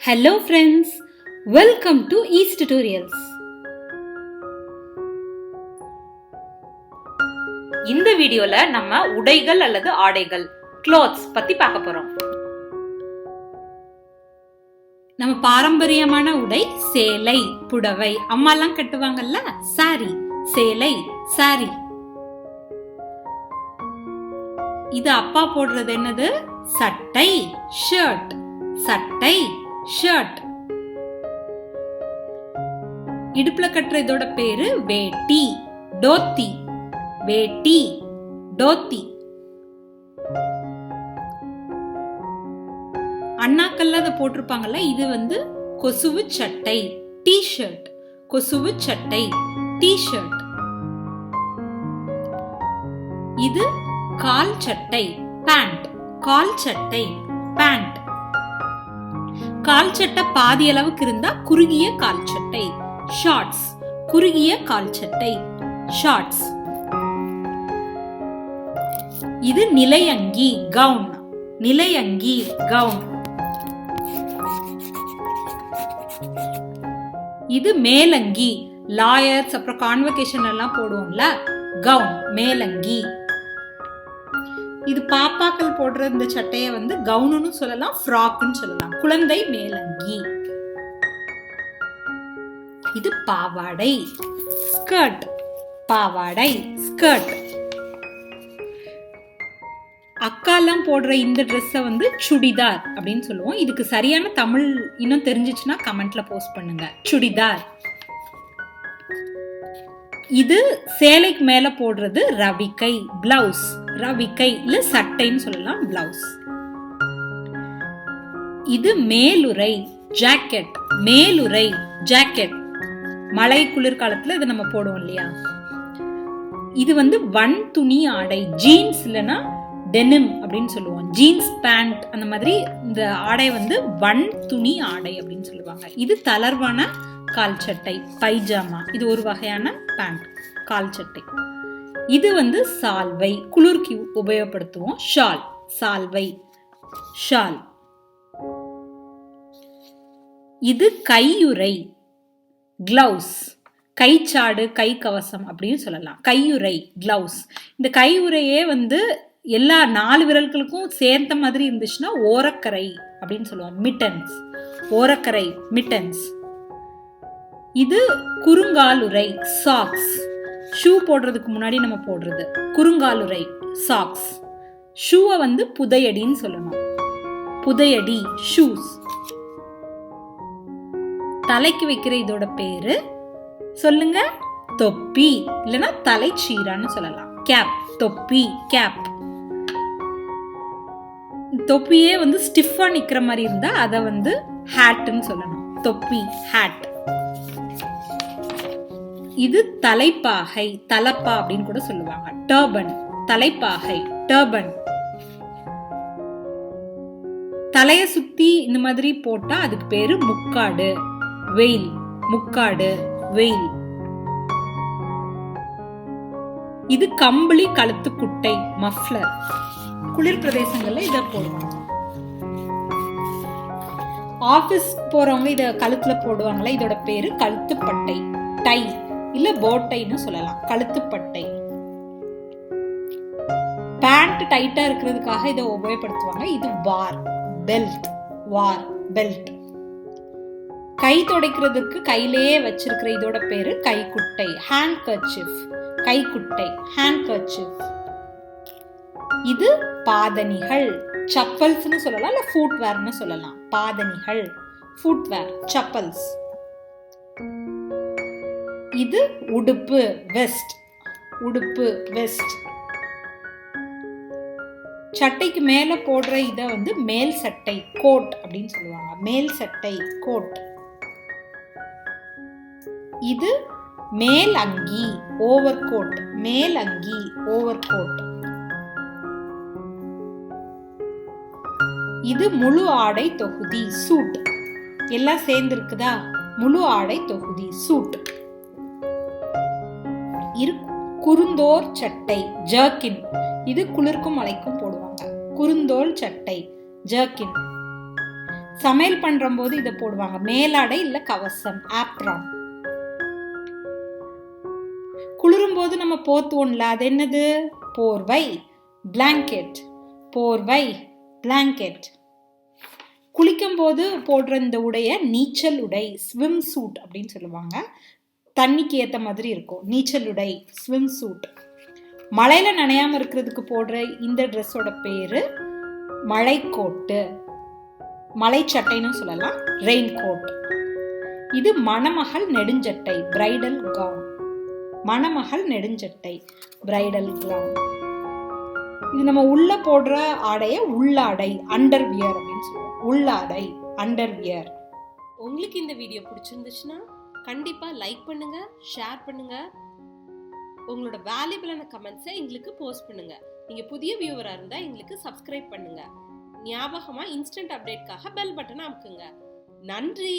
Hello friends, welcome to Eezytutorials. இந்த வீடியோல நம்ம உடைகள் அல்லது ஆடைகள் clothes பத்தி பார்க்க போறோம். நம்ம பாரம்பரியமான உடை சேலை, புடவை, அம்மாலாம் கட்டுவாங்கல்ல, சாரி, சேலை, சாரி. இது அப்பா போடுறது என்னது? சட்டை, ஷர்ட், சட்டை, ஷர்ட். இடுப்புல கட்டுற இதோட பேரு வேட்டி, டோத்தி, வேட்டி, டோத்தி. அண்ணாக்கள்ல அதை போட்டிருப்பாங்கல்ல, இது வந்து கொசுவு சட்டை, டி ஷர்ட், கொசுவு சட்டை, டி ஷர்ட். இது கால் சட்டை, பேண்ட், கால் சட்டை, பேண்ட். கால் சட்டை பாதி அளவுக்கு இருந்தா குறுகிய கால் சட்டை, ஷார்ட்ஸ், குறுகிய கால் சட்டை, ஷார்ட்ஸ். இது நிலையங்கி, கவுன், நிலையங்கி, கவுன். இது மேலங்கி, லாயர்ஸ் அப்புறம் கான்வகேஷன் எல்லாம் போடுவோம்ல, கவுன், மேலங்கி. இது பாப்பாக்கள் போடுற இந்த சட்டையை வந்து கவுனுன்னு சொல்லலாம், ஃப்ராக்னு சொல்லலாம், குழந்தை மேலங்கி. இது பாவாடை, ஸ்கர்ட், பாவாடை, ஸ்கர்ட். அக்காலாம் போடுற இந்த ட்ரெஸ்ஸை வந்து சுடிதார் அப்படின்னு சொல்லுவோம். இதுக்கு சரியான தமிழ் இன்னும் தெரிஞ்சிச்சுன்னா கமெண்ட்ல போஸ்ட் பண்ணுங்க. சுடிதார். இது சேலைக்கு மேல போடுறது ரவிக்கை, பிளவுஸ், ரவிக்கை இல்ல சட்டைன்னு சொல்லலாம், பிளவுஸ். இது மேலுறை, ஜாக்கெட், மேலுறை, ஜாக்கெட். மழை குளிர்காலத்துல இதை நம்ம போடுவோம் இல்லையா. இது வந்து வன் துணி ஆடை, ஜீன்ஸ் இல்லைன்னா டெனிம் அப்படின்னு சொல்லுவோம், ஜீன்ஸ் பேண்ட். அந்த மாதிரி இந்த ஆடை வந்து வன் துணி ஆடை அப்படின்னு சொல்லுவாங்க. இது தளர்வான கால் சட்டை, பைஜாமா. இது ஒரு வகையான பேண்ட், கால் சட்டை. இது வந்து சால்வை, குளிர்க்கு உபயோகப்படுத்துவோம், ஷால், சால்வை, ஷால். இது கையுறை, கிளவுஸ், கைச்சாடு, கை கவசம் அப்படின்னு சொல்லலாம், கையுறை, கிளவுஸ். இந்த கையுறையே வந்து எல்லா 4 விரல்களுக்கும் சேர்ந்த மாதிரி இருந்துச்சுன்னா ஓரக்கரை அப்படின்னு சொல்லுவோம், மிட்டன்ஸ், ஓரக்கரை, மிட்டன்ஸ். இது குறுங்காலுறை, சாக்ஸ், ஷூ போடுறதுக்கு முன்னாடி நம்ம போடுறது குறுங்காலுறை, சாக்ஸ். ஷூவை வந்து புதையடின்னு சொல்லணும், புதையடி, ஷூஸ். தலைக்கு வைக்கிற இதோட பேரு சொல்லுங்க, தொப்பி இல்லைன்னா தலைச்சீரான்னு சொல்லலாம், கேப், தொப்பி, கேப். தொப்பியே வந்து ஸ்டிஃபா நிக்கிற மாதிரி இருந்தா அதை வந்து ஹேட்னு சொல்லணும், தொப்பி, ஹேட். இது தலைப்பாகை, தலப்பா அப்படின்னு கூட சொல்லுவாங்க, டர்பன், தலைப்பாகை, டர்பன். தலைய சுத்தி இந்த மாதிரி போட்டா அதுக்கு பேரு முக்காடு, வெயில், முக்காடு, வெயில். இது கம்பளி, கழுத்து குட்டை, மஃப்ளர். குளிர் பிரதேசங்கள்ல இத போடுவாங்க. ஆபீஸ் போறவங்க இத கழுத்துல போடுவாங்களா, இதோட பேரு கழுத்துப்பட்டை, டை இல்ல போட்டைன்னு சொல்லலாம், கழுத்துப்பட்டை. பேண்ட் டைட்டா இருக்கிறதுக்காக இதை உபயோகப்படுத்துவாங்க. இது வார், பெல்ட், வார், பெல்ட். கை துடைக்கிறதுக்கு கையிலேயே வச்சிருக்கிற இதோட பேரு கைக்குட்டை, ஹேண்ட்கர்ச்சிஃப், கைக்குட்டை, ஹேண்ட்கர்ச்சிஃப். இது பாதணிகள், சப்பல்ஸ்னு சொல்லலாம் இல்ல ஃபுட்வேர்னு சொல்லலாம், பாதணிகள், ஃபுட்வேர், சப்பல்ஸ். இது உடுப்பு, வெஸ்ட், உடுப்பு, வெஸ்ட். சட்டைக்கு மேல போடுற இத வந்து மேல் சட்டை, கோட் அப்படின்னு சொல்லுவாங்க, மேல் சட்டை, கோட். இது மேல் அங்கி, ஓவர் கோட், மேல் அங்கி, ஓவர் கோட். இது முழு ஆடை தொகுதி, சூட். எல்லாம் சேர்ந்து இருக்குதா, முழு ஆடை தொகுதி, சூட். குறுந்தோர் சட்டை, ஜர்க்கின். இது குளிர்க்கும் மழைக்கும் போடுவாங்க, குறுந்தோல் சட்டை, ஜர்க்கின். சமையல் பண்ற போது இதை போடுவாங்க. மேலாடை இல்ல கவசம், ஆப்ரான். குளிரும் போது நம்ம போத்துவோம்ல, அது என்னது? போர்வை, பிளாங்கெட். போர்வை, பிளாங்கெட். குளிக்கும் போது போடுற இந்த உடைய நீச்சல் உடை, ஸ்விம் சூட் அப்படின்னு சொல்லுவாங்க. தண்ணிக்கு ஏத்த மாதிரி இருக்கும், நீச்சல் உடை, ஸ்விம் சூட். மழையில நனையாம இருக்கிறதுக்கு போடுற இந்த ட்ரெஸ்ஸோட பேரு மழைக்கோட்டு, மலை சட்டைன்னு சொல்லலாம், ரெயின் கோட். இது மணமகள் நெடுஞ்சட்டை, பிரைடல் கவுன். மணமகள் நெடுஞ்சட்டை, பிரைடல் கவுன். இது நம்ம உள்ள போடுற ஆடைய உள்ளாடை, அண்டர்வியர் அப்படின்னு சொல்லுவோம். உள்ளாடை, அண்டர்வியர். உங்களுக்கு இந்த வீடியோ பிடிச்சிருந்துச்சுன்னா கண்டிப்பா லைக் பண்ணுங்க, ஷேர் பண்ணுங்க, உங்களோட வேல்யூபிளான கமெண்ட்ஸை எங்களுக்கு போஸ்ட் பண்ணுங்க. நீங்க புதிய வியூவரா இருந்தா எங்களுக்கு சப்ஸ்கிரைப் பண்ணுங்க. ஞாபகமா இன்ஸ்டன்ட் அப்டேட்காக பெல் பட்டனை அமுக்குங்க. நன்றி.